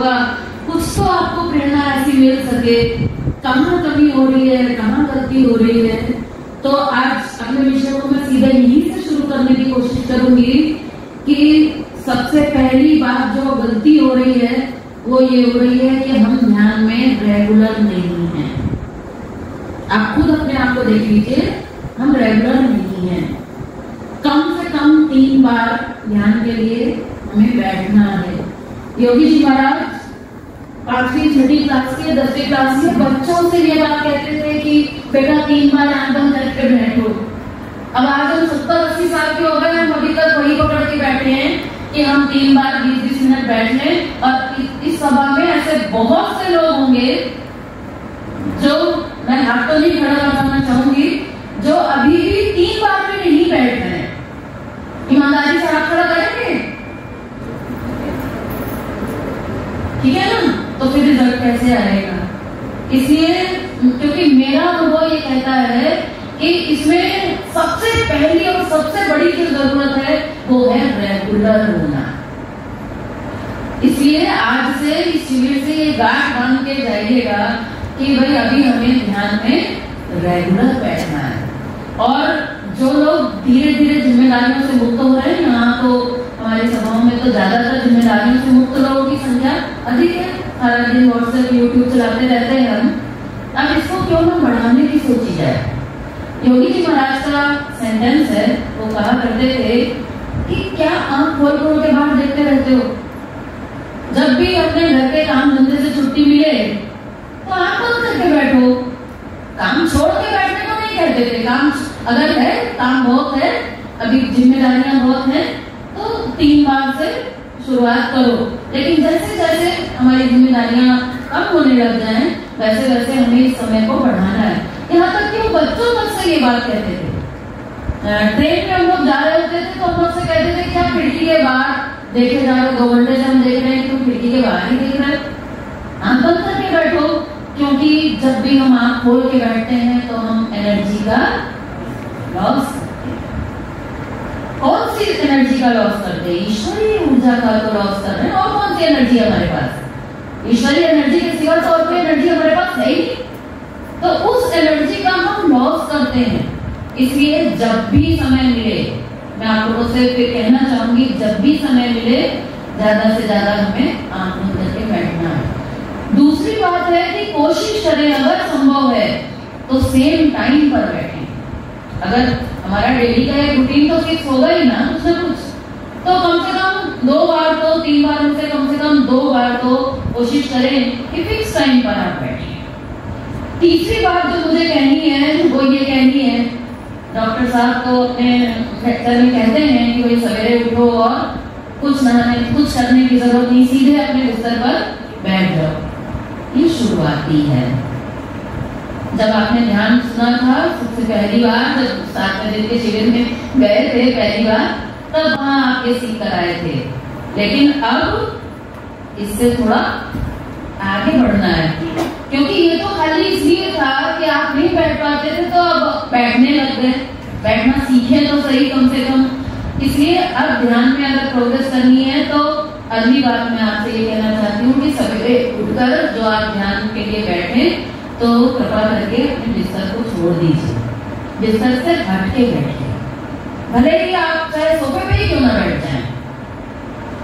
होगा, कुछ तो आपको प्रेरणा ऐसी मिल सके, कहाँ कमी हो रही है, कहाँ गलती हो रही है। तो आज अपने विषय को मैं सीधा यहीं से शुरू करने की कोशिश करूंगी कि सबसे पहली बात जो गलती हो रही है वो ये हो रही है कि हम ध्यान में रेगुलर नहीं हैं। आप खुद अपने आप को देख लीजिए, हम रेगुलर नहीं हैं। कम से कम 3 बार ध्यान के लिए हमें बैठना है। योगी जी महाराज 5वीं 6वीं क्लास के 10वीं क्लास के बच्चों से ये बात कहते थे कि बेटा 3 बार आंख बंद करके बैठो। अब आज हम 70-80 साल के हो गए, हम अभी तक वही पकड़ के बैठे हैं कि हम 3 बार 20-20 मिनट बैठ लें। और इस सभा में ऐसे बहुत से लोग होंगे जो, मैं हाथ तो नहीं खड़ा करना चाहूंगी, जो अभी भी 3 बार में नहीं बैठ रहे हैं। ईमानदारी से हाथ खड़ा करेंगे, ठीक है ना? तो फिर रिजल्ट कैसे आएगा? इसलिए क्योंकि मेरा अनुभव ये कहता है कि इसमें सबसे पहली और सबसे बड़ी जो जरूरत है वो है रेगुलर होना। इसलिए आज से इस शिविर से ये गांठ बांध के जाइएगा कि भाई अभी हमें ध्यान में रेगुलर बैठना है। और जो लोग धीरे धीरे जिम्मेदारियों से मुक्त हो रहे हैं, यहाँ तो हमारी सभाओं में तो ज्यादातर जिम्मेदारियों से मुक्त लोगों की संख्या अधिक है। हर दिन व्हाट्सएप यूट्यूब चलाते रहते हैं हम। अब इसको क्यों ना बढ़ाने की सोची जाए। योगी जी महाराज का सेंटेंस है, वो कहा करते थे कि क्या आंख खोल खोल के बाहर देखते रहते हो? जब भी अपने घर के काम धंधे से छुट्टी मिले तो आंख बंद करके बैठो। काम छोड़ के बैठने को नहीं कहते थे। काम अगर है, काम बहुत है, अभी जिम्मेदारियां बहुत है, तो 3 बार से शुरुआत करो। लेकिन जैसे जैसे हमारी जिम्मेदारियां कम होने लग जाएं, वैसे वैसे हमें इस समय को बढ़ाना है। यहाँ तक कि वो बच्चों तक से ये बात कहते थे। ट्रेन में हम लोग जा रहे होते थे तो हम लोग से कहते थे कि आप खिड़की के बाहर देखे जा रहे हो, 2 घंटे से हम देख रहे हैं, तुम खिड़की के बाहर ही देख रहे हो। आंख बंद करके बैठो, क्योंकि जब भी हम आंख खोल के बैठते हैं तो हम एनर्जी का लॉस करते हैं। कौन सी एनर्जी का लॉस करते हैं? ईश्वरीय ऊर्जा का तो लॉस कर रहे हैं। और कौन सी एनर्जी हमारे पास? ईश्वरीय एनर्जी के सिवा तो और कोई एनर्जी हमारे पास है ही। तो उस एनर्जी का हम लॉस करते हैं। इसलिए जब भी समय मिले, मैं आप लोगों से कहना चाहूंगी, जब भी समय मिले ज्यादा से ज्यादा हमें आंख बंद करके बैठना है। दूसरी बात है कि कोशिश करें, अगर संभव है तो सेम टाइम पर बैठें। अगर हमारा डेली का एक रूटीन तो फिक्स होगा ही ना कुछ ना कुछ, तो कम से कम 2 बार तो 3 बार में से कम 2 बार तो कोशिश करें कि फिक्स टाइम पर आप बैठें। तीसरी बात जो मुझे कहनी है वो ये कहनी है, डॉक्टर साहब तो अपने लेक्चर में कहते हैं कि भाई सवेरे उठो और कुछ करने की जरूरत नहीं, सीधे अपने बिस्तर पर बैठ जाओ। ये शुरुआती है। जब आपने ध्यान सुना था सबसे पहली बार, जब 7वें दिन के शिविर में गए थे पहली बार, तब वहां आप ये सीख कर आए थे। लेकिन अब इससे थोड़ा आगे बढ़ना है, क्योंकि ये तो खाली इसलिए था कि आप नहीं बैठ पाते थे तो अब बैठने लग गए। बैठना सीखे तो सही कम से कम। इसलिए अब ध्यान में अगर प्रोग्रेस करनी है तो अगली बात मैं आपसे ये कहना चाहती हूँ कि सवेरे उठकर जो आप ध्यान के लिए बैठे तो कृपा करके अपने बिस्तर को छोड़ दीजिए। बिस्तर से हट के बैठिए। भले ही आप चाहे सोफे पे ही क्यों ना बैठ जाएं,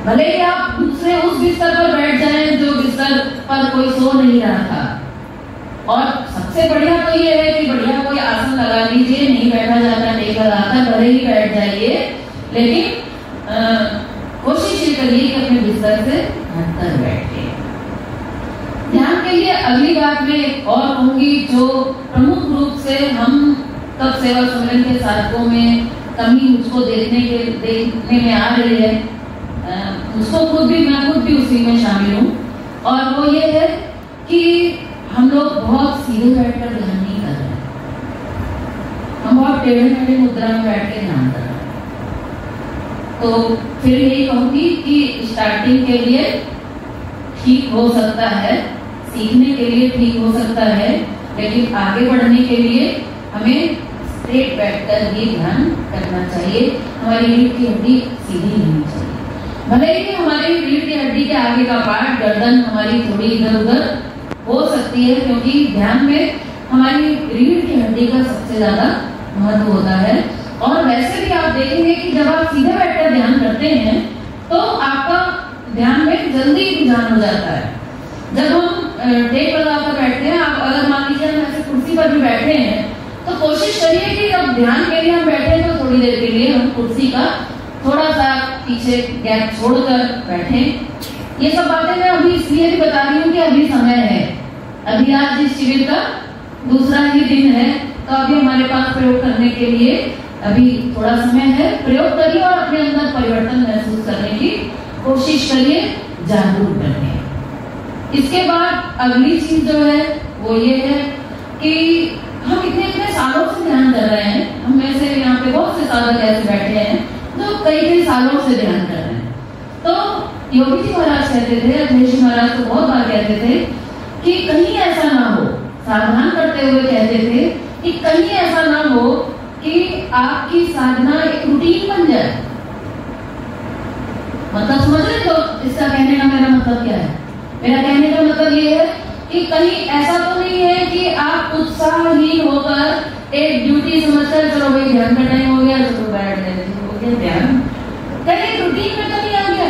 भले ही आप दूसरे उस बिस्तर पर बैठ जाएं जो बिस्तर पर कोई सो नहीं रहा था। और सबसे बढ़िया तो ये है कि बढ़िया कोई आसन लगा लीजिए, नहीं बैठा जाता टेकर आता, भले ही बैठ जाइए, लेकिन कोशिश ये करिए कि अपने बिस्तर से हटकर बैठिए। ध्यान के लिए अगली बात में और कहूंगी, जो प्रमुख रूप से हम तब सेवा सुमिरन के साधकों में कमी मुझको देखने में आ रही है, उसको मैं खुद भी उसी में शामिल हूँ, और वो ये है कि हम लोग बहुत सीधे बैठकर ध्यान नहीं कर रहे, हम बहुत टेढ़े मेढ़े मुद्रा में बैठ के ध्यान कर रहे हैं। तो फिर यही कहूंगी कि स्टार्टिंग के लिए ठीक हो सकता है, सीखने के लिए ठीक हो सकता है, लेकिन आगे बढ़ने के लिए हमें स्ट्रेट बैठकर ही ध्यान करना चाहिए। हमारी रीढ़ की हड्डी सीधी होनी चाहिए। भले ही हमारी रीढ़ की हड्डी के आगे का पार्ट, गर्दन हमारी थोड़ी इधर उधर हो सकती है, क्योंकि ध्यान में हमारी रीढ़ की हड्डी का सबसे ज्यादा महत्व होता है। और वैसे भी आप देखेंगे कि जब आप सीधे बैठकर ध्यान करते हैं तो आपका ध्यान में जल्दी रुझान हो जाता है। जब हम टेक लगाकर बैठते हैं, आप अगर मान लीजिए हम ऐसे कुर्सी पर भी बैठे हैं तो कोशिश करिए कि जब ध्यान के लिए हम बैठे तो थोड़ी देर के लिए हम कुर्सी का थोड़ा सा पीछे गैप छोड़कर बैठें। ये सब बातें मैं अभी इसलिए भी बता रही हूँ कि अभी समय है, अभी आज इस शिविर का दूसरा ही दिन है, तो अभी हमारे पास प्रयोग करने के लिए अभी थोड़ा समय है। प्रयोग करिए और अपने अंदर परिवर्तन महसूस करने की कोशिश करिए, जागरूक बनिए। इसके बाद अगली चीज जो है वो ये है कि हम इतने सालों से ध्यान कर रहे हैं, हम में से यहाँ पे बहुत से साधक ऐसे बैठे हैं जो कई सालों से ध्यान कर रहे हैं। तो योगी जी महाराज कहते थे, अखिलेश जी महाराज तो बहुत बार कहते थे कि कहीं ऐसा ना हो, सावधान करते हुए कहते थे कि कहीं ऐसा ना हो कि आपकी साधना एक रूटीन बन जाए। मतलब समझ रहे? तो इसका कहने का मेरा मतलब क्या है? मेरा कहने का मतलब ये है कि कहीं ऐसा तो नहीं है कि आप उत्साहहीन होकर एक ड्यूटी समझकर चलो भाई ध्यान का टाइम हो गया, चलो बैठ गए, हो गया ध्यान। कहीं रूटीन में तो नहीं आ गया?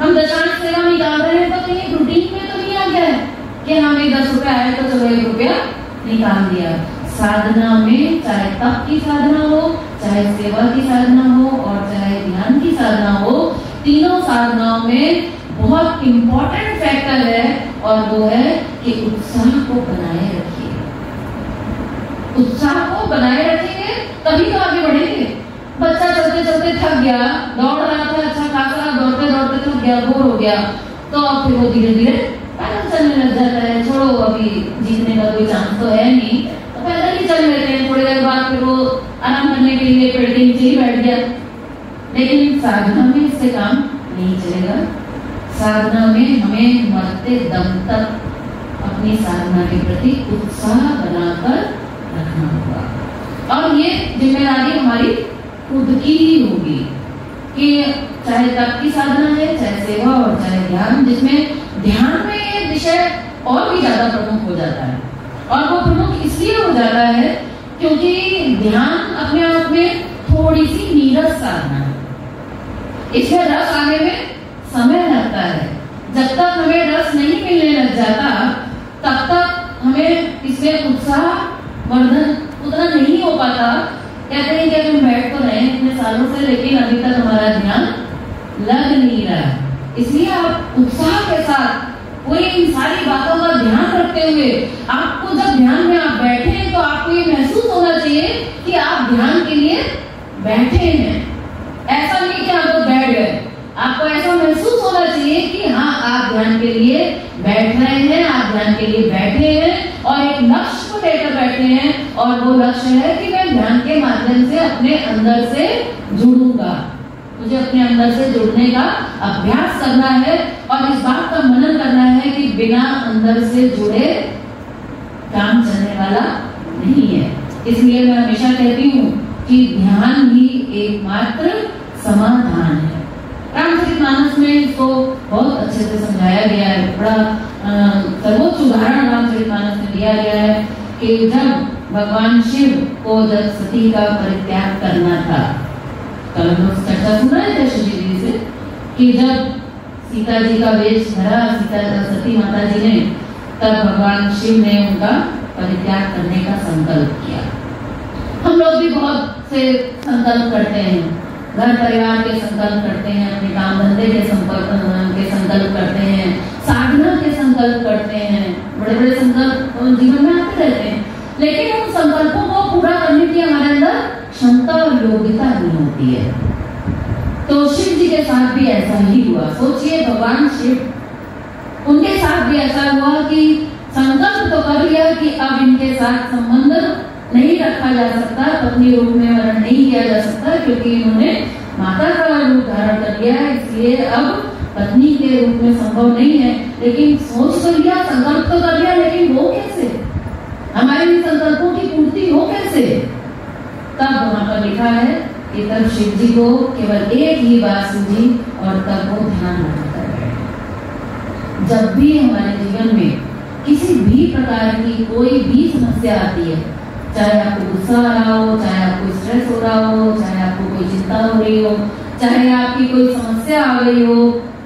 हम दशांश सेवा निकाल रहे हैं तो कहीं रूटीन में तो नहीं आ गया है कि हमें 10 रुपया आए तो चलो 1 रुपया निकाल दिया। साधना में चाहे तप की साधना हो, चाहे सेवा की साधना हो और चाहे ध्यान की साधना हो, तीनों साधनाओं में बहुत इंपॉर्टेंट फैक्टर है और वो है कि उत्साह को बनाए रखिए। उत्साह को बनाए रखेंगे तभी तो आगे बढ़ेंगे। बच्चा चलते चलते थक गया, दौड़ रहा था अच्छा खासा, दौड़ते दौड़ते थक गया, बोर हो गया, तो अब फिर वो धीरे धीरे पैदल चलने लग जाता है। छोड़ो अभी जीतने का कोई चांस तो है नहीं, तो पैदल ही चल लेते हैं। थोड़ी देर बाद फिर वो आराम करने के लिए पेड़ के नीचे ही बैठ गया। लेकिन साधना में इससे काम नहीं चलेगा। साधना में हमें मरते दम तक अपनी साधना के प्रति उत्साह बनाकर रखना होगा। और ये जिम्मेदारी हमारी खुद की ही होगी कि चाहे तप की साधना है, चाहे सेवा और चाहे ध्यान, जिसमें ध्यान में ये विषय और भी ज्यादा प्रमुख हो जाता है। और वो प्रमुख इसलिए हो जाता है क्योंकि ध्यान अपने आप में थोड़ी सी नीरस साधना है। इसमें रस आने में समय लगता है। जब तक हमें रस नहीं मिलने लग जाता तब तक हमें इसमें उत्साह वर्धन उतना नहीं हो पाता। कहते हैं कि हम बैठ तो रहे इतने सालों से, लेकिन अभी तक हमारा ध्यान लग नहीं रहा। इसलिए आप उत्साह के साथ पूरी इन सारी बातों का ध्यान रखते हुए आपको जब ध्यान में आप बैठे हैं तो आपको ये महसूस होना चाहिए कि आप ध्यान के लिए बैठे हैं। ऐसा नहीं कि आप तो बैठ गए, आपको ऐसा महसूस होना चाहिए कि हाँ आप ध्यान के लिए बैठ रहे हैं, आप ध्यान के लिए बैठे हैं और एक लक्ष्य को लेकर बैठे हैं। और वो लक्ष्य है कि मैं ध्यान के माध्यम से अपने अंदर से जुड़ूंगा, मुझे अपने अंदर से जुड़ने का अभ्यास करना है और इस बात का मनन करना है कि बिना अंदर से जुड़े काम चलने वाला नहीं है। इसलिए मैं हमेशा कहती हूँ कि ध्यान ही एकमात्र समाधान है। रामचरितमानस में इसको बहुत अच्छे से समझाया गया है। बड़ा सर्वोच्च उदाहरण रामचरितमानस में दिया गया है कि जब भगवान शिव को जब सती का परित्याग करना था, कल हम लोग चर्चा सुना है शशि से कि जब सीता जी का वेश धरा सती माता जी ने, तब भगवान शिव ने उनका परित्याग करने का संकल्प किया। हम लोग भी बहुत से संकल्प करते हैं, घर परिवार के संकल्प करते हैं, अपने काम धंधे के संकल्प करते हैं, साधना के संकल्प करते हैं, बड़े बड़े संकल्प जीवन में आते रहते हैं, लेकिन उन संकल्पों को पूरा करने की हमारे अंदर क्षमता और योग्यता नहीं होती है। तो शिव जी के साथ भी ऐसा ही हुआ। सोचिए भगवान शिव, उनके साथ भी ऐसा हुआ कि संकल्प तो कर लिया कि अब इनके साथ संबंध नहीं रखा जा सकता, पत्नी रूप में वर्ण नहीं किया जा सकता, क्योंकि इन्होंने माता का रूप धारण कर लिया है, इसलिए अब पत्नी के रूप में संभव नहीं है। लेकिन सोच तो लिया, संकल्प तो कर लिया, लेकिन वो कैसे, हमारे इन संकल्पों की पूर्ति हो कैसे? तब वहां पर लिखा है कि तब शिव जी को केवल एक ही बात सूझी और तब वो ध्यान लगाकर बैठे। जब भी हमारे जीवन में किसी भी प्रकार की कोई भी समस्या आती है, चाहे आपको गुस्सा आ रहा हो, चाहे आपको स्ट्रेस हो रहा हो, चाहे आपको कोई चिंता हो रही हो, चाहे आपकी कोई समस्या आ गई हो,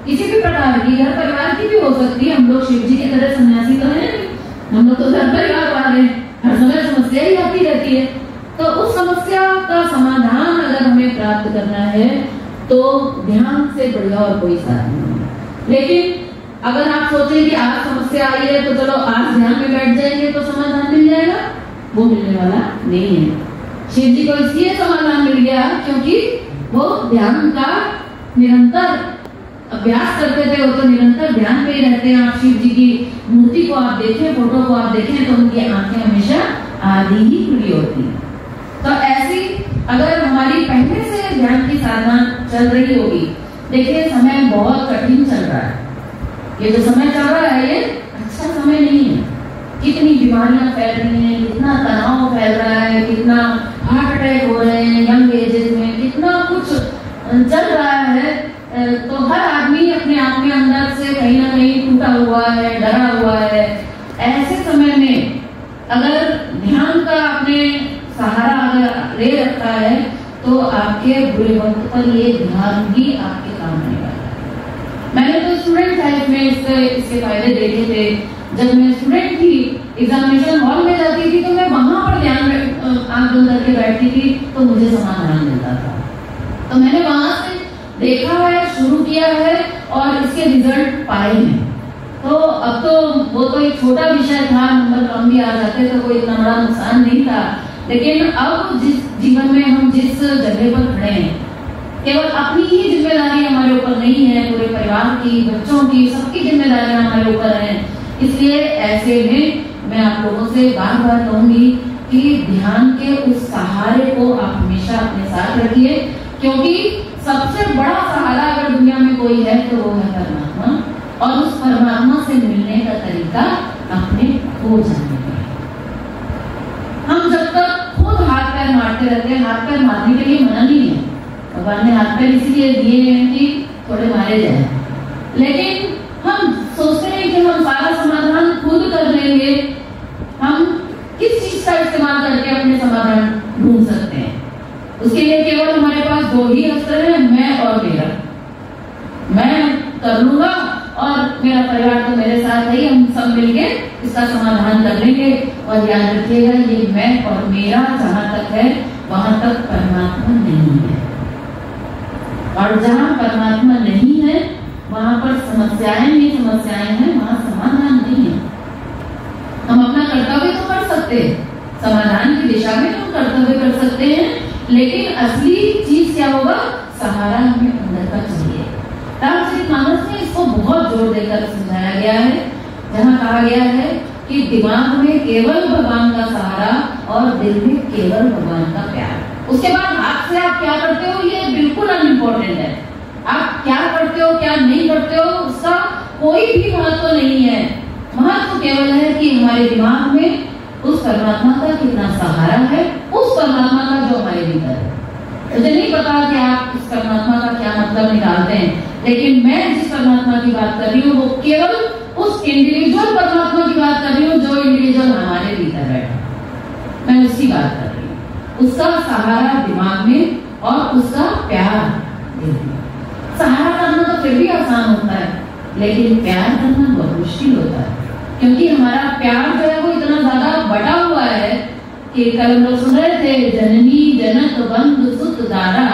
किसी भी प्रकार की, घर परिवार की भी हो सकती है। हम लोग शिव जी की तरह सन्यासी तो है नहीं, हम लोग तो घर परिवार वाले, हर समय समस्या ही आती रहती है। तो उस समस्या का समाधान अगर हमें प्राप्त करना है तो ध्यान से बढ़िया और कोई साधन नहीं। लेकिन अगर आप सोचें कि आज समस्या आई है तो चलो आज ध्यान में बैठ जाएंगे तो समाधान मिल जाएगा, वो मिलने वाला नहीं है। शिव जी को इसलिए समाधान मिल गया क्योंकि वो ध्यान का निरंतर अभ्यास करते थे। वो तो निरंतर ध्यान पे ही रहते हैं। आप शिव जी की मूर्ति को आप देखें, फोटो को आप देखें तो उनकी आंखें हमेशा आधी ही खुली होती है। तो ऐसी अगर हमारी पहले से ध्यान की साधना चल रही होगी, देखिए समय बहुत कठिन चल रहा है। ये जो समय चल रहा है ये अच्छा समय नहीं है। कितनी बीमारियां फैल रही हैं, कितना तनाव फैल रहा है, कितना हार्ट अटैक हो रहे हैं यंग एजेस में, कितना कुछ चल रहा है। तो हर आदमी अपने आप में अंदर से कहीं ना कहीं टूटा हुआ है, डरा हुआ है। ऐसे समय में अगर ध्यान का अपने सहारा अगर ले रखा है तो आपके बुरे वक्त पर ये ध्यान भी आपके काम आने वाला है। मैंने तो स्टूडेंट लाइफ में इसके फायदे देखे थे। जब मैं स्टूडेंट थी, एग्जामिनेशन हॉल में जाती थी तो मैं वहां पर ध्यान आंख बंद करके बैठती थी तो मुझे समाधान मिलता था। तो मैंने वहां से देखा है, शुरू किया है और इसके रिजल्ट पाए हैं। तो अब तो वो तो एक छोटा विषय था, नंबर कम भी आ जाते तो कोई इतना बड़ा नुकसान नहीं था। लेकिन अब जिस जीवन में हम जिस जगह पर खड़े हैं, केवल अपनी ही जिम्मेदारी हमारे ऊपर नहीं है, पूरे परिवार की, बच्चों की, सबकी जिम्मेदारियां हमारे ऊपर हैं। इसलिए ऐसे में मैं आप लोगों से बार बार कहूंगी कि ध्यान के उस सहारे को आप हमेशा अपने साथ रखिए, क्योंकि सबसे बड़ा सहारा अगर दुनिया में कोई है तो वो है परमात्मा। और उस परमात्मा से मिलने का तरीका अपने खो जाने का। हम जब तक खुद हाथ पैर मारते रहते हैं, हाथ पैर मारने के लिए मना नहीं है, भगवान ने हाथ पैर इसीलिए दिए हैं कि थोड़े मारे जाए। लेकिन हम सोचते हैं कि हम सारा समाधान खुद कर लेंगे। हम किस चीज का इस्तेमाल करके अपने समाधान ढूंढ सकते हैं? उसके लिए केवल हमारे पास दो ही अस्त्र हैं, मैं और मेरा। मैं कर लूंगा और मेरा परिवार तो मेरे साथ है, हम सब मिलके इसका समाधान कर लेंगे। और याद रखिएगा, ये मैं और मेरा जहां तक है वहां तक परमात्मा नहीं है। और जहां परमात्मा नहीं है वहां पर समस्याएं हैं, वहां समाधान नहीं है। हम अपना कर्तव्य तो कर सकते हैं, समाधान की दिशा में हम कर्तव्य कर सकते हैं, लेकिन असली चीज क्या होगा? सहारा हमें अंदर का चाहिए। रामचरितमानस में इसको बहुत जोर देकर समझाया गया है, जहाँ कहा गया है कि दिमाग में केवल भगवान का सहारा और दिल में केवल भगवान का प्यार। उसके बाद हाथ से आप क्या करते हो ये बिल्कुल अनइम्पोर्टेंट है। आप क्या करते हो, क्या नहीं करते हो, उसका कोई भी महत्व नहीं है। महत्व केवल है कि हमारे दिमाग में उस परमात्मा का कितना सहारा है, उस परमात्मा का जो हमारे भीतर है। मुझे नहीं पता कि आप इस परमात्मा का क्या मतलब निकालते हैं, लेकिन मैं जिस परमात्मा की बात कर रही हूँ वो केवल उस इंडिविजुअल परमात्मा की बात कर रही हूँ जो इंडिविजुअल हमारे भीतर बैठा, मैं उसकी बात कर रही हूँ। उसका सहारा दिमाग में और उसका प्यार दिल में। सहारा करना तो फिर भी आसान होता है, लेकिन प्यार करना बहुत मुश्किल होता है, क्योंकि हमारा प्यार जो है वो इतना ज्यादा बटा हुआ है कि कल हम लोग सुन रहे थे, जननी जनक बंधु सुत दारा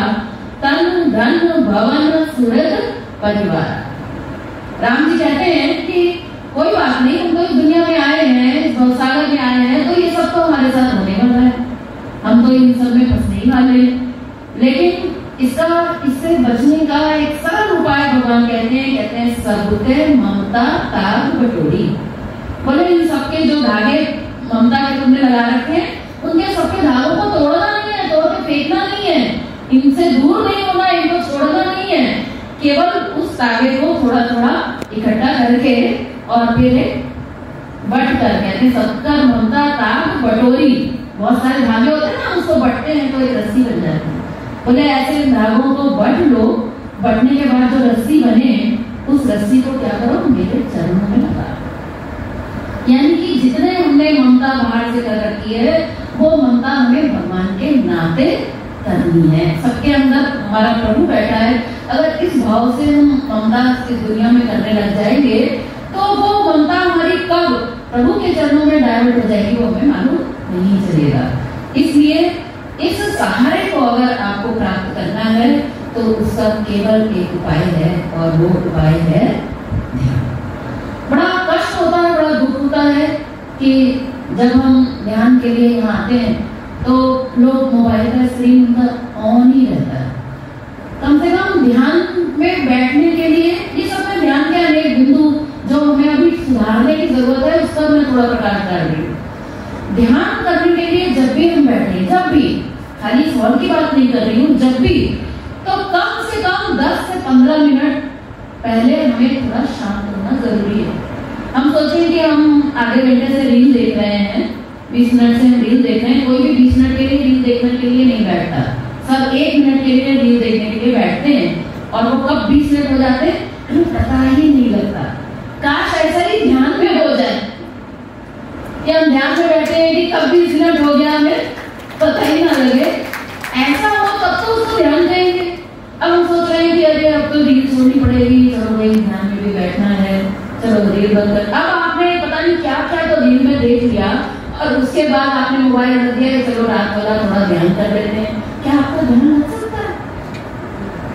तन धन भवन सुहृद परिवार। राम जी कहते हैं कि कोई बात नहीं, हम तो इस दुनिया में आए हैं, इस भवसागर में आए हैं, तो ये सब तो हमारे साथ होने वाला है, हम तो इन सब में फंसने ही वाले हैं। लेकिन इससे बचने का एक सरल उपाय भगवान कहते हैं सबके ममता ताग बटोरी। बोले इन सबके जो धागे ममता के तुमने लगा रखे हैं, उनके सबके धागों को तोड़ना नहीं है, तोड़ के फेंकना नहीं है, इनसे दूर नहीं होना, इनको छोड़ना नहीं है, केवल उस धागे को थोड़ा थोड़ा इकट्ठा करके और फिर बट कर कहते सबकर ममता ताग बटोरी। बहुत सारे धागे होते हैं ना, उसको बटते हैं तो एक रस्सी बन जाती है। बोले ऐसे धागों को बट लो, बटने के बाद जो रस्सी बने उस रस्सी को क्या करो, मेरे चरणों में लगा। यानी कि जितने हमने ममता बाहर से कर रखी है वो ममता हमें भगवान के नाते करनी है। सबके अंदर हमारा प्रभु बैठा है, अगर इस भाव से हम ममता इस दुनिया में करने लग जाएंगे तो वो ममता हमारी कब प्रभु के चरणों में डाइवर्ट हो जाएगी वो हमें मालूम नहीं चलेगा। इसलिए इस सहारे को अगर आपको प्राप्त करना है तो उसका केवल एक उपाय है और वो उपाय है ध्यान। बड़ा कष्ट होता है, बड़ा दुख होता है कि जब हम ध्यान के लिए यहाँ आते हैं तो लोग मोबाइल का स्क्रीन उनका ऑन ही रहता है। कम से कम ध्यान में बैठने के लिए ये सब में ध्यान के अनेक बिंदु जो हमें अभी सुधारने की जरूरत है उस पर मैं थोड़ा प्रकाश डाल रही हूँ। ध्यान करने के लिए जब भी हम बैठे, जब भी, खाली इस हॉल की बात नहीं कर रही हूँ, जब भी, तो कम से कम 10 से 15 मिनट पहले हमें थोड़ा शांत होना जरूरी है। हम सोचें कि हम आधे घंटे से रील देख रहे हैं, 20 मिनट से हम रील देख रहे हैं, कोई भी 20 मिनट के लिए रील देखने के लिए नहीं बैठता, सब 1 मिनट के लिए रील देखने के लिए बैठते हैं और वो कब 20 मिनट हो जाते हैं पता ही नहीं लगता। काश ऐसा ही ध्यान में हो जाए कि हम ध्यान में बैठे हैं कि कब 20 मिनट हो गया हमें पता ही ना लगे। ऐसा हो तब तो उसको ध्यान देंगे। अब हम सोच रहे हैं कि अरे अब तो रील छोड़नी पड़ेगी, चलो भाई ध्यान में भी बैठना है, चलो रील बंद कर। अब आपने पता नहीं क्या क्या तो रील में देख लिया और उसके बाद आपने मोबाइल रख दिया, चलो रात वाला थोड़ा ध्यान कर लेते हैं। क्या आपका ध्यान लग सकता है?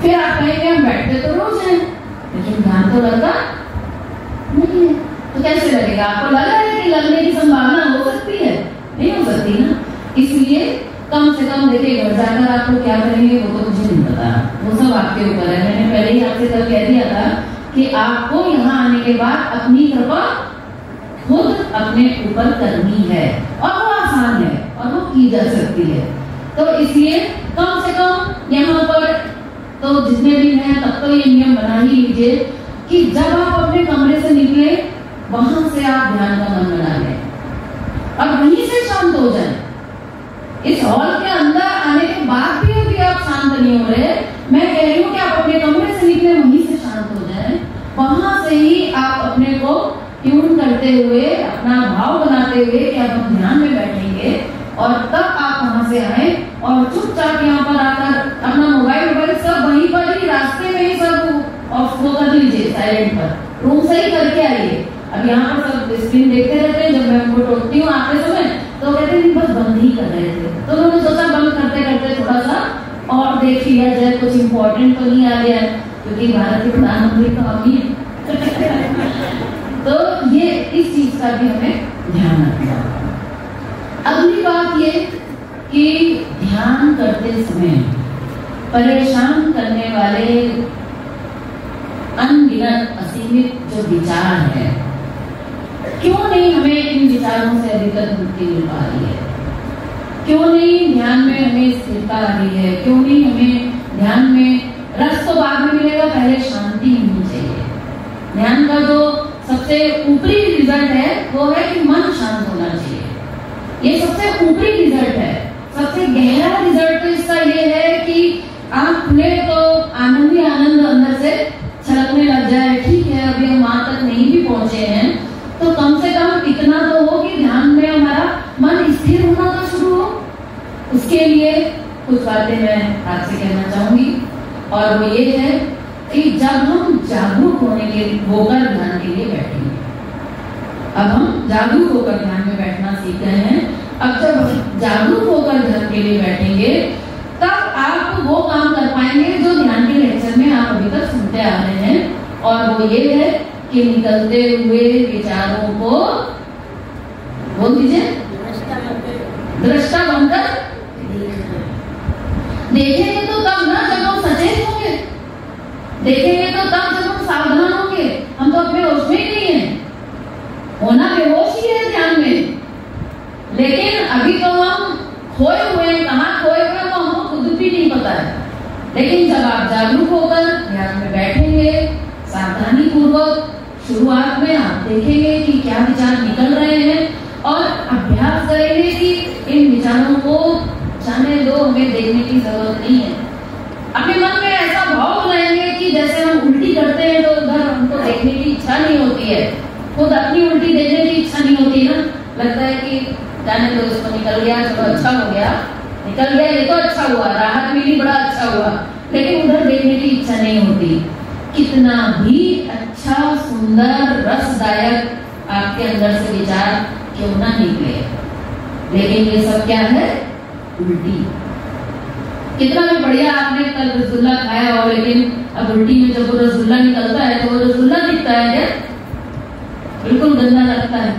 फिर आप कहेंगे हम बैठते तो रोज हैं लेकिन ध्यान तो लगता नहीं है, तो कैसे लगेगा? आपको लग रहा है कि लगने की संभावना हो सकती है? नहीं हो सकती ना। इसलिए कम से कम देखिए, घर जाकर आपको क्या करेंगे वो तो मुझे नहीं पता, वो सब आपके ऊपर है। मैंने पहले ही आपसे कल कह दिया था कि आपको यहाँ आने के बाद अपनी कृपा खुद अपने ऊपर करनी है और वो आसान है और वो की जा सकती है। तो इसलिए कम से कम यहाँ पर तो जितने भी हैं तब तो ये नियम बना ही लीजिए कि जब आप अपने कमरे से निकले वहां से आप ध्यान का मन बना लें और वहीं से शांत हो जाए। इस हॉल के अंदर आने के बाद भी अभी आप शांत नहीं हो रहे, मैं कह रही हूँ कि आप अपने कमरे से निकले वहीं से शांत हो जाएं। वहां से ही आप अपने को ट्यून करते हुए, अपना भाव बनाते हुए कि अब हम ध्यान में बैठेंगे और तब आप वहां से आए और चुपचाप यहाँ पर आकर अपना मोबाइल सब वहीं पर ही रास्ते में ही सब ऑफ कर लीजिए, साइलेंट पर, रूम से ही करके आइए। अब यहाँ पर सब स्क्रीन देखते रहते हैं, जब मैं उनको टोकती हूँ आते समय तो कहते हैं बस बंद ही कर रहे थे, तो उन्होंने सोचा बंद करते करते थोड़ा सा और देख लिया जाए, कुछ इम्पोर्टेंट तो नहीं आ गया क्योंकि भारत के प्रधानमंत्री तो हम ही है। तो ये इस चीज का भी हमें ध्यान रखना होगा। अगली बात ये कि ध्यान करते समय परेशान करने वाले अनगिनत असीमित जो विचार है, क्यों नहीं हमें इन विचारों से अभी तक मुक्ति मिल पा रही है? क्यों नहीं ध्यान में हमें स्थिरता आ रही है? क्यों नहीं हमें ध्यान में रस तो बाद में मिलेगा, पहले शांति मिलनी चाहिए। ध्यान का जो सबसे ऊपरी रिजल्ट है वो है कि मन शांत होना चाहिए। ये सबसे ऊपरी रिजल्ट है। सबसे गहरा रिजल्ट तो इसका ये है कि आप खुले तो आनंद ही आनंद अंदर से छलकने लग जाए। ठीक है, अभी हम वहां तक नहीं भी पहुंचे हैं तो कम से कम इतना तो हो कि ध्यान में हमारा मन स्थिर होना तो शुरू हो। उसके लिए कुछ बातें मैं आपसे कहना चाहूंगी और वो ये है कि जब हम जागरूक होकर ध्यान के लिए बैठेंगे, अब हम जागरूक होकर ध्यान में बैठना सीख रहे हैं, अब जब हम जागरूक होकर ध्यान के लिए बैठेंगे तब आप वो काम कर पाएंगे जो ध्यान के लेक्चर में आप अभी तक सुनते आ रहे हैं, और वो ये है कि निकलते हुए विचारों को बोल दीजिए दृष्टा बनकर देखेंगे तो तब ना जब हम सचेत होंगे, देखेंगे तो तब जब हम सावधान होंगे। हम तो अपने होश में ही नहीं है, होना बेहोश ही है ध्यान में, लेकिन अभी तो हम खोए हुए हैं। कहाँ खोए हुए हैं वो हमको खुद भी नहीं पता है। लेकिन जब आप जागरूक होकर ध्यान में बैठेंगे, सावधानी पूर्वक शुरुआत में आप देखेंगे कि क्या विचार निकल रहे हैं और अभ्यास करेंगे कि इन विचारों को जाने दो, हमें देखने की जरूरत नहीं है। अपनी उल्टी देखने की इच्छा नहीं होती ना, लगता है कि जाने तो इसको निकल गया, चलो अच्छा हो गया, निकल गया ये तो अच्छा हुआ, राहत मिली, बड़ा अच्छा हुआ, लेकिन उधर देखने की इच्छा नहीं होती। कितना भी अच्छा सुंदर रसदायक आपके अंदर से विचार क्यों ना निकले, लेकिन ये सब क्या है, उल्टी। कितना भी बढ़िया आपने कल रसगुल्ला खाया हो, लेकिन अब उल्टी में जब वो रसगुल्ला निकलता है तो वो रसगुल्ला दिखता है क्या, बिल्कुल गंदा लगता है।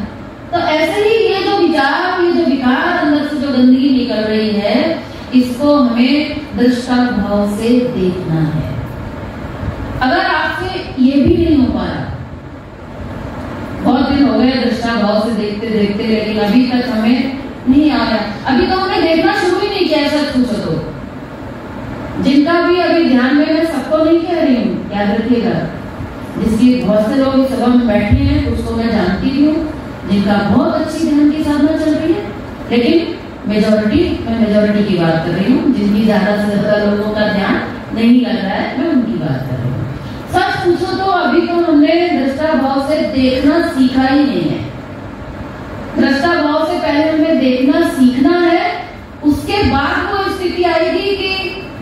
तो ऐसे ही ये जो विचार, ये जो विकार अंदर से जो गंदगी निकल रही है, इसको हमें दृष्टा भाव से देखना है। अगर आपसे ये भी नहीं हो पाया, बहुत दिन हो गए दृष्टा भाव से देखते देखते, लेकिन अभी तक हमें नहीं आ रहा, अभी तो हमने देखना शुरू ही नहीं किया, सच पूछो तो। जिनका भी अभी ध्यान में, मैं सबको नहीं कह रही हूँ, याद रखिएगा, जिसकी बहुत से लोग इस सभा में बैठे हैं, कुछ तो मैं जानती भी हूँ जिनका बहुत अच्छी ध्यान की साधना चल रही है, लेकिन मैं मेजोरिटी की बात कर रही हूँ, जिनकी ज्यादा से ज्यादा लोगों का ध्यान नहीं लग रहा है, मैं उनकी बात कर रही हूँ। सच पूछो तो अभी तो हमने दृष्टा भाव से देखना सीखा ही नहीं है। दृष्टा भाव से पहले हमें देखना सीखना है, उसके बाद वो स्थिति आएगी कि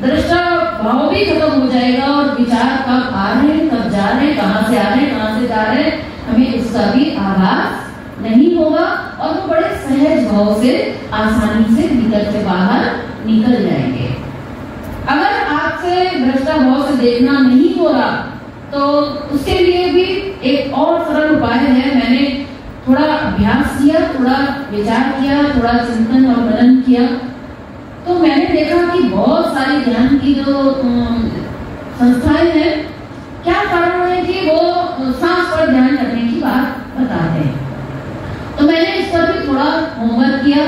दृष्टा भाव भी खत्म हो जाएगा और विचार कब आ रहे हैं, कब जा रहे हैं, कहां से आ रहे हैं, कहां से जा रहे हैं, हमें उसका भी आभास नहीं होगा और वो बड़े सहज भाव से आसानी से भीतर से बाहर निकल जाएंगे। अगर आपसे दृष्टा भाव से देखना नहीं हो रहा तो उसके लिए भी एक और सरल उपाय है। मैंने थोड़ा अभ्यास किया, थोड़ा विचार किया, थोड़ा चिंतन और मनन किया, तो मैंने देखा कि बहुत सारी ध्यान की जो संस्थाएं हैं, क्या कारण है कि वो सांस पर ध्यान करने की बात बताते हैं। तो मैंने इस पर भी थोड़ा होमवर्क किया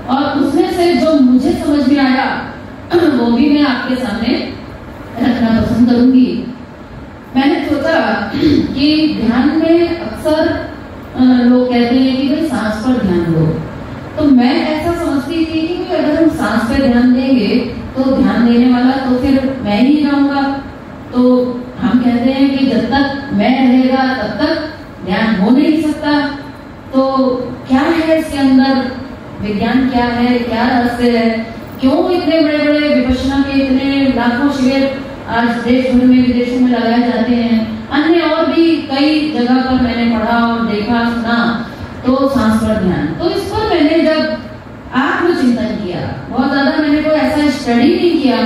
और उसमें से जो मुझे समझ में आया वो भी मैं आपके सामने रखना पसंद करूंगी। मैंने सोचा कि ध्यान में अक्सर लोग कहते हैं कि भाई सांस पर ध्यान दो, तो मैं ऐसा समझती थी कि अगर हम सांस पे ध्यान देंगे तो ध्यान देने वाला तो फिर मैं ही रहूंगा। तो हम कहते हैं कि जब तक मैं रहेगा तब तक ध्यान हो नहीं सकता। तो क्या है इसके अंदर, विज्ञान क्या है, क्या रहस्य है, क्यों इतने बड़े बड़े विपश्यना के इतने लाखों शिविर आज देश भर में विदेशों में लगाए जाते हैं। अन्य और भी कई जगह पर मैंने पढ़ा और देखा सुना। तो सांस पर ध्यान, तो इस पर मैंने जब आत्मचिंतन किया, बहुत ज्यादा मैंने कोई ऐसा स्टडी नहीं किया,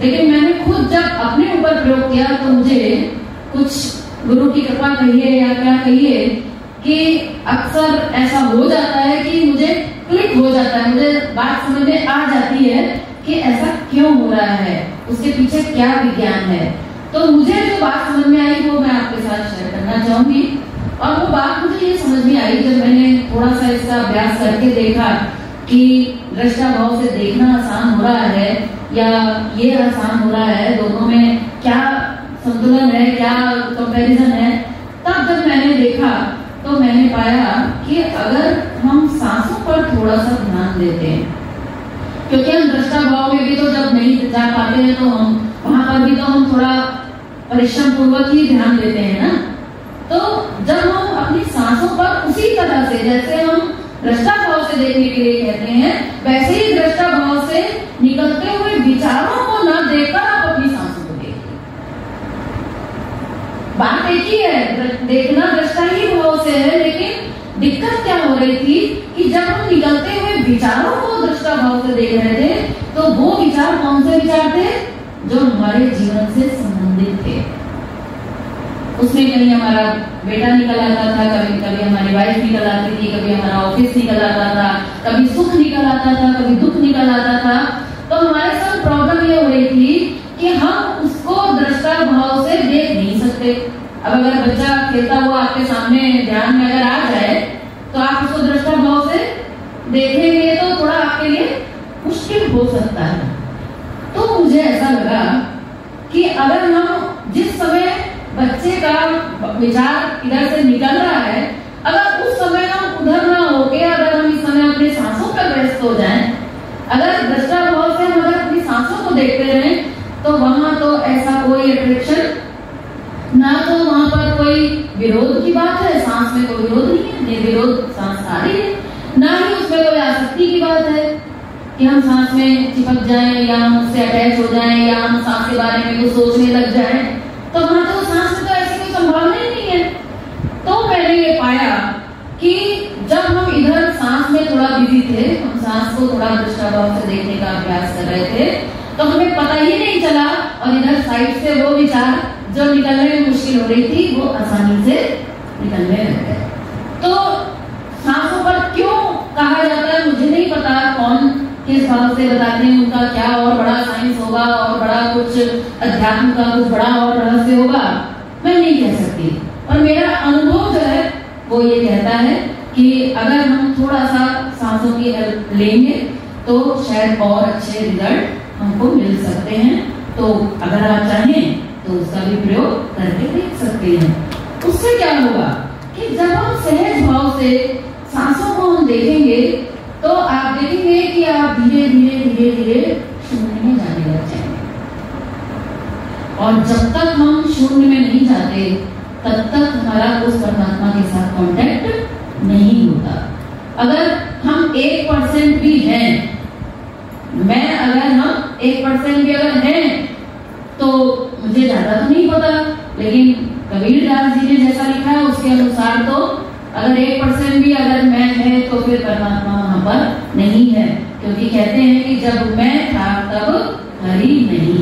लेकिन मैंने खुद जब अपने ऊपर प्रयोग किया तो मुझे कुछ गुरु की कृपा कहिए या क्या कहिए कि अक्सर ऐसा हो जाता है कि मुझे क्लिक हो जाता है, मुझे बात समझ में आ जाती है कि ऐसा क्यों हो रहा है, उसके पीछे क्या विज्ञान है। तो मुझे जो बात समझ में आई वो मैं आपके साथ शेयर करना चाहूंगी। और वो बात मुझे ये समझ में आई जब मैंने थोड़ा सा इसका अभ्यास करके देखा कि दृष्टा भाव से देखना आसान हो रहा है या ये आसान हो रहा है, दोनों में क्या संतुलन है, क्या कंपैरिजन है। तब जब मैंने देखा तो मैंने पाया कि अगर हम सांसों पर थोड़ा सा ध्यान देते हैं, क्योंकि हम दृष्टा भाव में भी तो जब नहीं जा पाते हैं तो हम वहां पर भी तो हम थोड़ा परिश्रम पूर्वक ही ध्यान देते हैं ना। तो जब हम अपनी सांसों पर उसी तरह से, जैसे हम दृष्टा भाव से देखने के लिए कहते हैं, वैसे ही दृष्टा भाव से निकलते हुए विचारों को न देखकर आप अपनी सांसों को देखिए। बात एक ही है, देखना दृष्टा ही भाव से है, लेकिन दिक्कत क्या हो रही थी कि जब हम निकलते हुए विचारों को दृष्टा भाव से देख रहे थे तो वो विचार कौन से विचार थे, जो हमारे जीवन से संबंधित थे। उसमें कहीं हमारा बेटा निकल आता था, कभी कभी हमारी वाइफ निकल आती थी, कभी हमारा ऑफिस निकल आता था, कभी सुख निकल आता था, कभी दुख निकल आता था। तो हमारे साथ प्रॉब्लम ये हो रही थी कि हम उसको दृष्टा भाव से देख नहीं सकते। अब अगर बच्चा खेलता हुआ आपके सामने ध्यान में अगर आ जाए तो आप उसको दृष्टा भाव से देखेंगे तो थोड़ा आपके लिए मुश्किल हो सकता है। तो मुझे ऐसा लगा कि अगर हम जिस समय बच्चे का विचार इधर से निकल रहा है, अगर उस समय हम उधर ना होके अगर हम इस समय अपनी सांसों पर व्यस्त हो जाएं, अगर दृष्टा भाव से हम अगर अपनी सांसों को देखते रहें तो वहां तो ऐसा कोई अट्रैक्शन ना, तो वहां पर कोई विरोध की बात है, सांस में कोई विरोध नहीं है। है, निर्विरोध सांस आ रही है, ना ही उसमें कोई आसक्ति की बात है कि हम सांस में चिपक जाएं या हम उससे अटैच हो जाएं या हम सांस के बारे में कुछ सोचने लग जाएं। तो वहां तो सांस में तो ऐसी कोई संभावना ही नहीं है। तो मैंने ये पाया कि जब हम इधर सांस में थोड़ा बिजी थे, हम सांस को थोड़ा दृष्टाभाव से देखने का अभ्यास कर रहे थे, तो हमें पता ही नहीं चला और इधर साइड से वो विचार जो निकलने में मुश्किल हो रही थी वो आसानी से निकलने लग गए। तो सांसों पर क्यों कहा जाता है मुझे नहीं पता, कौन किस भाव से बताते हैं, उनका क्या और बड़ा साइंस होगा और बड़ा कुछ अध्यात्म का कुछ बड़ा और रहस्य होगा, मैं नहीं कह सकती। और मेरा अनुभव जो है वो ये कहता है कि अगर हम थोड़ा सा सांसों की हेल्प लेंगे तो शायद और अच्छे रिजल्ट हमको मिल सकते हैं। तो अगर आप चाहें तो उसका भी प्रयोग करके देख सकते हैं। उससे क्या होगा कि जब हम सहज भाव से सांसों को हम देखेंगे तो आप देखेंगे कि आप धीरे धीरे धीरे धीरे शून्य में जाने लग जाएंगे। और जब तक हम शून्य में नहीं जाते तब तक हमारा उस परमात्मा के साथ कांटेक्ट नहीं होता। अगर हम 1% भी हैं, मैं अगर हम 1% भी अगर हैं तो मुझे ज्यादा तो नहीं पता, लेकिन कबीरदास जी ने जैसा लिखा है उसके अनुसार तो अगर 1% भी अगर मैं है तो फिर परमात्मा वहां पर नहीं है, क्योंकि कहते हैं कि जब मैं था तब हरि नहीं।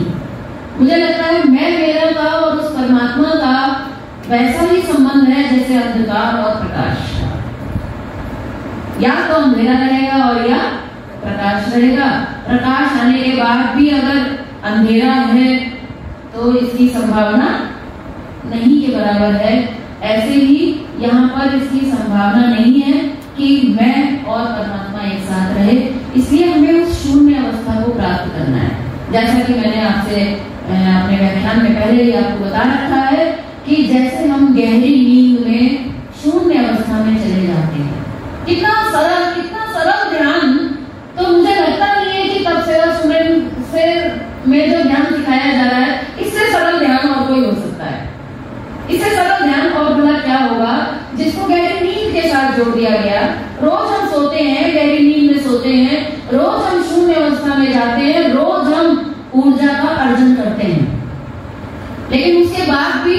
मुझे लगता है मैं मेरा का और उस परमात्मा का वैसा ही संबंध है जैसे अंधकार और प्रकाश का। या तो अंधेरा रहेगा और या प्रकाश रहेगा। प्रकाश आने के बाद भी अगर अंधेरा है तो इसकी संभावना नहीं के बराबर है। ऐसे ही यहाँ पर इसकी संभावना नहीं है कि मैं और परमात्मा एक साथ रहे, इसलिए हमें उस शून्य अवस्था को प्राप्त करना है। जैसा कि मैंने आपसे अपने व्याख्यान में पहले ही आपको बता रखा है कि जैसे हम गहरी नींद में शून्य अवस्था में चले जाते हैं, कितना सरल ध्यान। तो मुझे लगता नहीं है कि तपसेवा सुमरन से में जो ध्यान सिखाया जा रहा है इससे सरल ध्यान और कोई हो सकता है। इससे सरल ध्यान और भला क्या होगा जिसको गहरी नींद के साथ जोड़ दिया गया। रोज हम सोते हैं, गहरी नींद में सोते हैं, रोज हम शून्य अवस्था में जाते हैं, रोज हम ऊर्जा का अर्जन करते हैं, लेकिन उसके बाद भी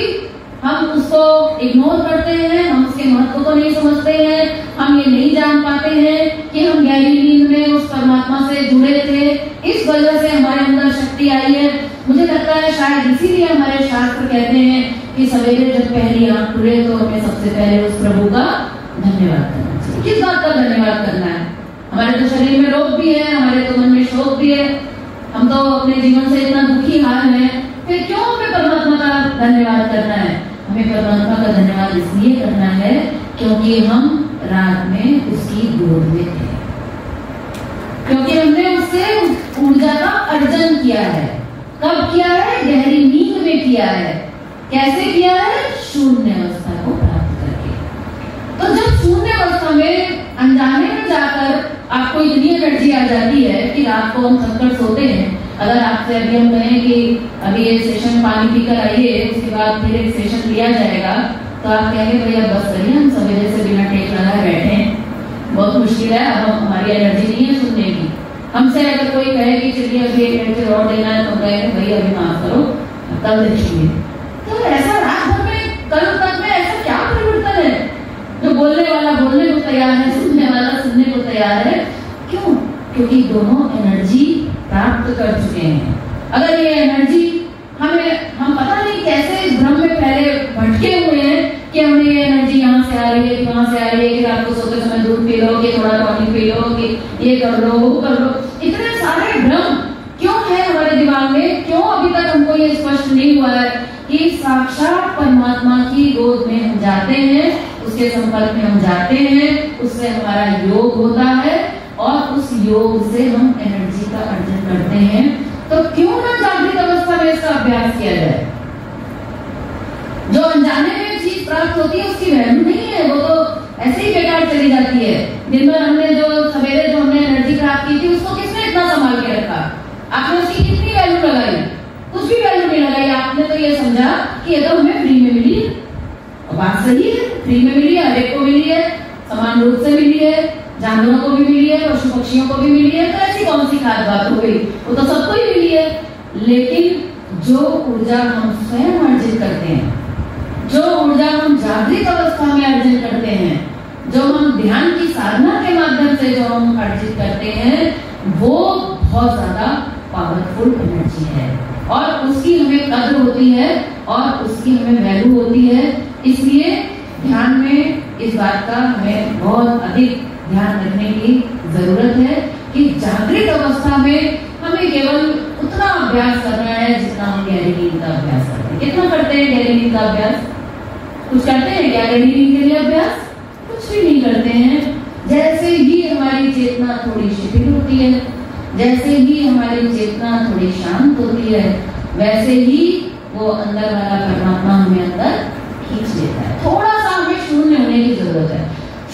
हम उसको इग्नोर करते हैं, हम उसके महत्व को नहीं समझते हैं, हम ये नहीं जान पाते हैं कि हम गहरी नींद में उस परमात्मा से जुड़े थे, इस वजह से हमारे अंदर शक्ति आई है। मुझे लगता है शायद इसीलिए हमारे शास्त्र कहते हैं कि सवेरे जब पहली आंख खुले तो हमें सबसे पहले उस प्रभु का धन्यवाद करना चाहिए। किस बात का धन्यवाद करना है? हमारे तो शरीर में रोग भी है, हमारे तो मन में शोक भी है, हम तो अपने जीवन से इतना दुखी हाल है, फिर क्यों हमें परमात्मा का धन्यवाद करना है? हमें परमात्मा का धन्यवाद इसलिए करना है क्योंकि हम रात में उसकी गोद में थे, क्योंकि हमने उससे ऊर्जा का अर्जन किया है। कब किया है? गहरी नींद में किया है। कैसे किया है? शून्य अवस्था को प्राप्त करके। तो जब शून्य अवस्था में अनजाने में जाकर आपको इतनी एनर्जी आ जाती है कि रात को हम थककर सोते हैं। अगर आपसे अभी हम कहें कि अभी ये सेशन पानी पीकर आइए, उसके बाद फिर एक सेशन लिया जाएगा, तो आप कहेंगे भैया बस करिए, हम सवेरे से बिना टेक लगाए बैठे हैं, बहुत मुश्किल है, अब हमारी एनर्जी नहीं है सुनने की। हमसे अगर कोई कहे कि चलिए अभी एक लेक्चर और देना है तो कहेंगे भैया अभी माफ करो, कल देखेंगे। तो ऐसा रात भर में, कल तक में ऐसा क्या परिवर्तन है? जो बोलने वाला बोलने को तैयार है, सुनने वाला सुनने को तैयार है। क्यों? क्योंकि दोनों एनर्जी प्राप्त कर चुके हैं। अगर ये एनर्जी हम पता नहीं कैसे इस भ्रम में पहले भटके हुए हैं कि हमें ये एनर्जी यहाँ से आ रही है, वहां से आ रही है, कि रात को सोते समय दूध पी लो, कि थोड़ा टॉनिक पी लो, कि ये कर लो, वो कर लो। इतने सारे भ्रम क्यों है हमारे दिमाग में? क्यों अभी तक हमको ये स्पष्ट नहीं हुआ है कि साक्षात परमात्मा की गोद में हम जाते हैं, उसके संपर्क में हम जाते हैं, उससे हमारा योग होता है और उस योग से हम एनर्जी का अर्जन करते हैं। तो क्यों ना जागृत अवस्था में इसका अभ्यास किया जाए? जो अनजाने में चीज प्राप्त होती है उसकी वैल्यू नहीं है, वो तो ऐसे ही बेकार चली जाती है। दिन भर हमने जो सवेरे जो हमने एनर्जी प्राप्त की थी उसको किसने इतना संभाल के रखा? आपने उसकी कितनी वैल्यू लगाई? कुछ भी वैल्यू नहीं लगाई। आपने तो ये समझा कि ये तो हमें फ्री में मिली है, और बात सही है, फ्री में मिली है, हर एक को मिली है, समान रूप से मिली है, जानवरों को भी मिली है, पशु पक्षियों को भी मिली है, तो ऐसी कौन सी खास बात हो गई, वो तो सबको ही मिली है। लेकिन जो ऊर्जा हम स्वयं अर्जित करते हैं, जो ऊर्जा हम जागृत अवस्था में अर्जित करते हैं, जो हम ध्यान की साधना के माध्यम से जो हम अर्जित करते हैं, वो बहुत ज्यादा पावरफुल एनर्जी है और उसकी हमें कद्र होती है और उसकी हमें वैल्यू होती है। इसलिए ध्यान में इस बात का हमें बहुत अधिक ध्यान रखने की जरूरत है कि जागृत अवस्था में हमें केवल उतना अभ्यास करना है जितना हम गहरी नींद का अभ्यास करते हैं। कितना करते हैं गहरी नींद का अभ्यास? कुछ करते हैं क्या गहरी नींद के लिए अभ्यास? कुछ भी नहीं करते हैं। जैसे ही हमारी चेतना थोड़ी शिथिल होती है, जैसे ही हमारी चेतना थोड़ी शांत होती है, वैसे ही वो अंदर वाला परमात्मा हमें अंदर खींच लेता है। थोड़ा सा हमें शून्य होने की जरूरत है।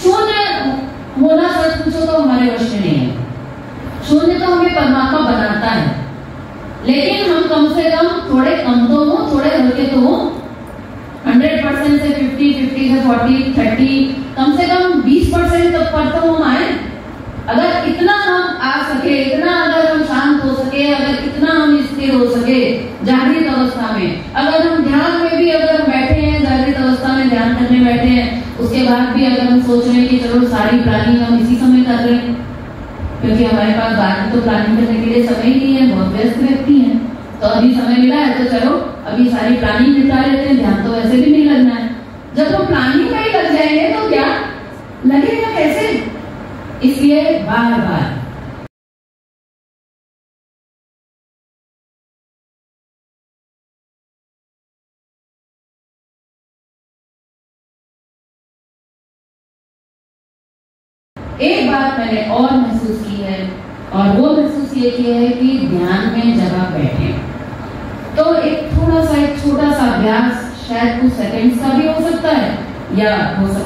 शून्य होना सच पूछो तो हमारे वश में नहीं है। शून्य तो हमें परमात्मा बनाता है, लेकिन हम कम से कम थोड़े कम तो हो, थोड़े हल्के तो हो। 100% से 50, 50 से 40, 30, कम से कम 20% तक पर तो हम आए। अगर इतना हम आ सके, इतना अगर हम शांत हो सके, अगर इतना हम स्थिर हो सके जागृत अवस्था में, अगर हम ध्यान में भी अगर बैठे हैं, जागृत अवस्था में ध्यान करने बैठे हैं, उसके बाद भी अगर हम सोच रहे हैं कि चलो सारी प्लानिंग हम इसी समय कर रहे हैं, क्योंकि हमारे पास बाद में तो प्लानिंग करने के लिए समय ही नहीं है, बहुत व्यस्त व्यक्ति हैं, तो अभी समय मिला है तो चलो अभी सारी प्लानिंग निपटा लेते हैं, ध्यान तो वैसे भी नहीं लगना है। जब वो प्लानिंग में ही लग जाएंगे तो क्या लगेगा कैसे? इसलिए बार बार एक बात मैंने और महसूस की है, और वो महसूस ये किया है कि ध्यान में जब आप बैठे तो एक थोड़ा सा, एक छोटा सा अभ्यास शायद कुछ सेकंड्स का भी हो सकता है या हो सकता है